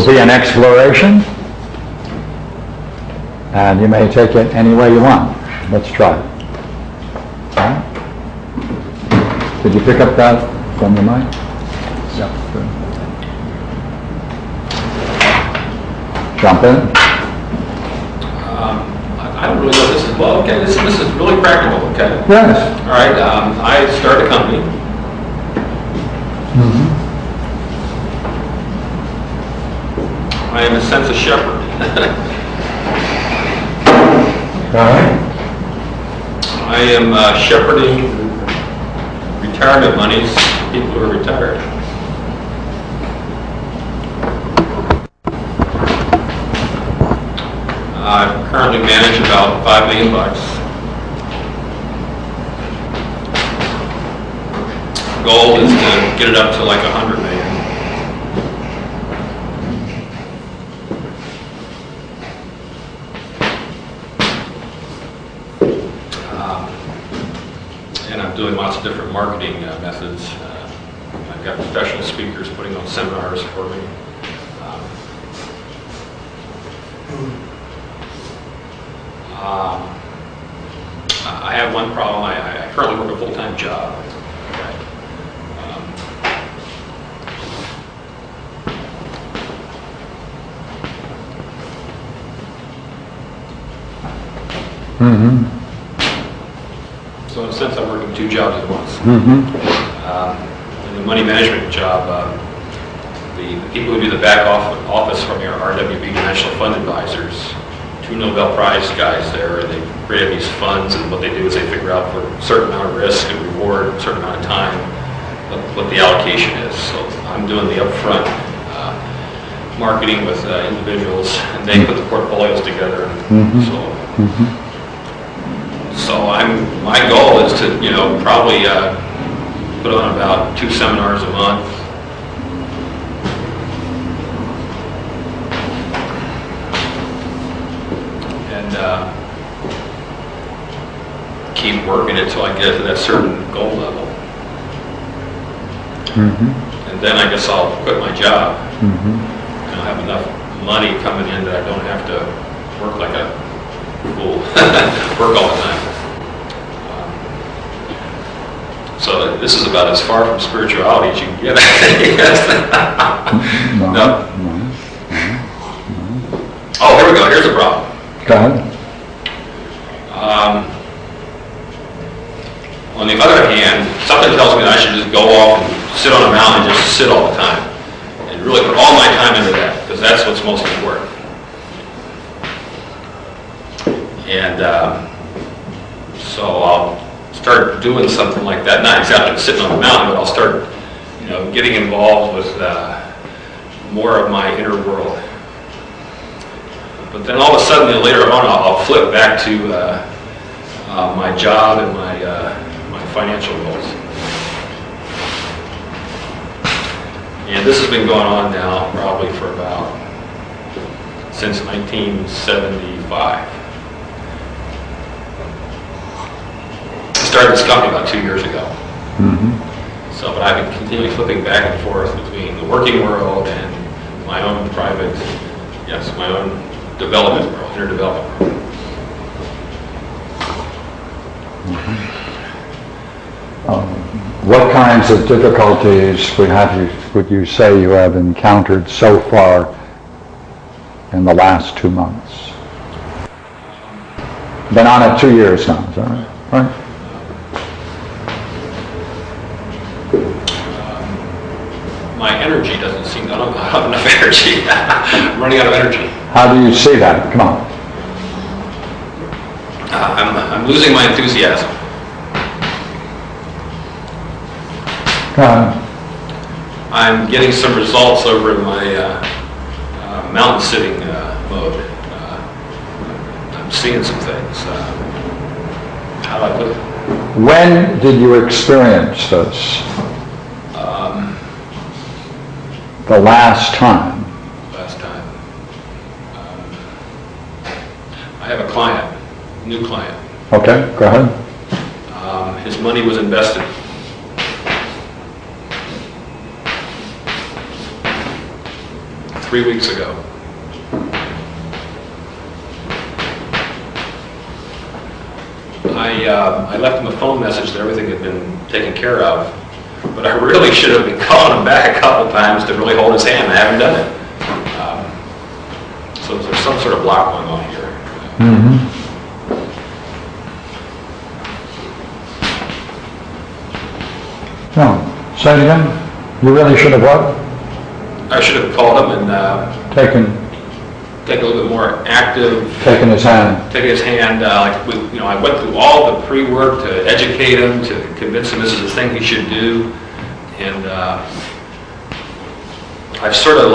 be an exploration, and you may take it any way you want. Let's try it. All right. Did you pick up that from the mic? Yeah. Good. Jump in. I don't really know this is, well, okay, this is really practical, okay? Yes. All right, I started a company. I am a sense of shepherd. All right. I am shepherding retirement monies to people who are retired. I currently manage about $5 million. Goal is to get it up to like 100 million. And I'm doing lots of different marketing methods. I've got professional speakers putting on seminars for me. I have one problem. I currently work a full-time job. Okay. So in a sense, I'm working 2 jobs at once. In the money management job, the people who do the back office for me are RWB National Fund Advisors. 2 Nobel Prize guys there, and they create these funds, and what they do is they figure out for a certain amount of risk and reward, a certain amount of time, what the allocation is. So I'm doing the upfront marketing with individuals, and they put the portfolios together. So my goal is to, probably put on about 2 seminars a month. And keep working it till I get to that certain goal level. And then I guess I'll quit my job. And I'll have enough money coming in that I don't have to work like a fool, work all the time. So this is about as far from spirituality as you can get. No. Oh, here we go. Here's a problem. Go ahead. On the other hand, something tells me that I should just go off and sit on a mountain and just sit all the time and really put all my time into that, because that's what's most important. And so I'll start doing something like that, not exactly sitting on the mountain, but I'll start, getting involved with more of my inner world. But then all of a sudden, later on, I'll flip back to my job and my financial goals. And this has been going on now probably for since 1975. I started this company about 2 years ago. So, but I've been continually flipping back and forth between the working world and my own private, my own development world, inner development world. What kinds of difficulties would you say you have encountered so far in the last 2 months? Been on it 2 years now, is that right? My energy doesn't seem, I don't have enough energy. I'm running out of energy. How do you see that? Come on. I'm losing my enthusiasm. I'm getting some results over in my mountain sitting mode. I'm seeing some things. How do I put it? When did you experience this? The last time? I have a client, new client. Okay, go ahead. His money was invested. 3 weeks ago. I left him a phone message that everything had been taken care of, but I really should have been calling him back a couple times to really hold his hand. I haven't done it. So there's some sort of block going on here. No, say it again. You really should have what? I should have called him and Taken take a little bit more active. his hand. Taking his hand, I went through all the pre-work to educate him, to convince him this is the thing he should do, and I've sort of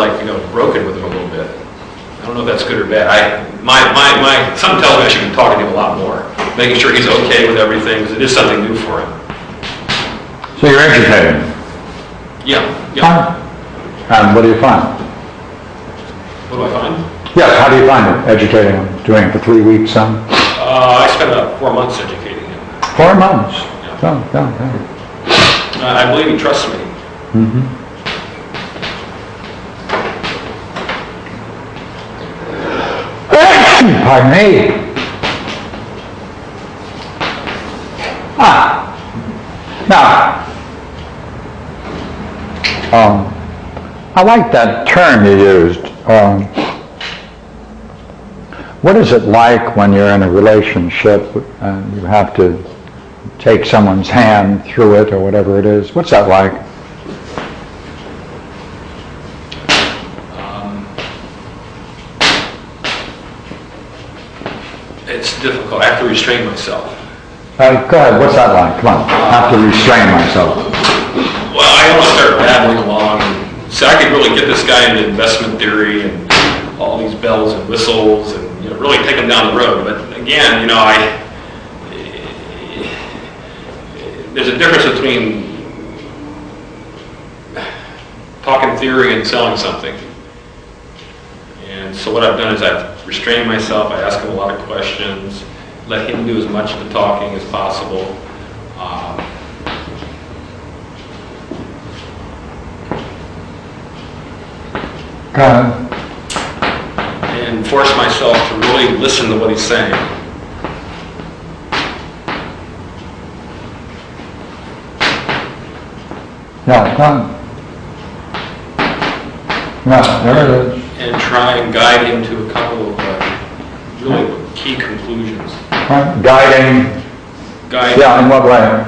broken with him a little bit. I don't know if that's good or bad. Something tells me I should be talking to him a lot more, making sure he's okay with everything, because it is something new for him. So you're educating him? Yeah. Fine. And what do you find? What do I find? Yes, how do you find it, educating him? Doing it for 3 weeks, I spent about 4 months educating him. 4 months? Yeah. I believe he trusts me. Pardon me. Now, I like that term you used. What is it like when you're in a relationship and you have to take someone's hand through it or whatever it is? What's that like? It's difficult. I have to restrain myself. Go ahead, what's that like? Come on, I have to restrain myself. Well, I don't want to start babbling along. So I could really get this guy into investment theory and all these bells and whistles and really take him down the road. But again, there's a difference between talking theory and selling something. And so what I've done is I've restrained myself. I ask him a lot of questions, let him do as much of the talking as possible. Go ahead. And force myself to really listen to what he's saying. Yeah, go on. Yeah, there it is. And try and guide him to a couple of really key conclusions. Right. Guiding. Yeah, in what way?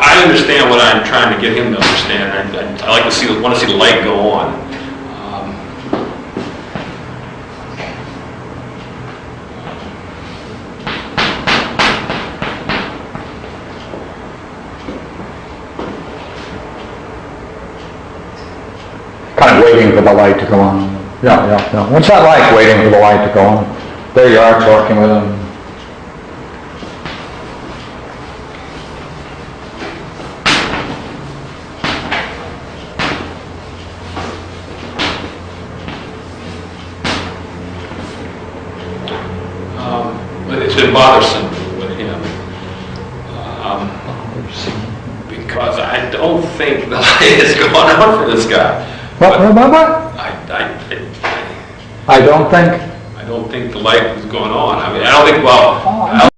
I understand what I'm trying to get him to understand. I like to want to see the light go on. Kind of waiting for the light to go on. Yeah. What's that like, waiting for the light to go on? There you are, talking with him. It's been bothersome with him. Because I don't think the light is going on for this guy. What? I don't think. I don't think the light is going on. I mean, I don't think, well,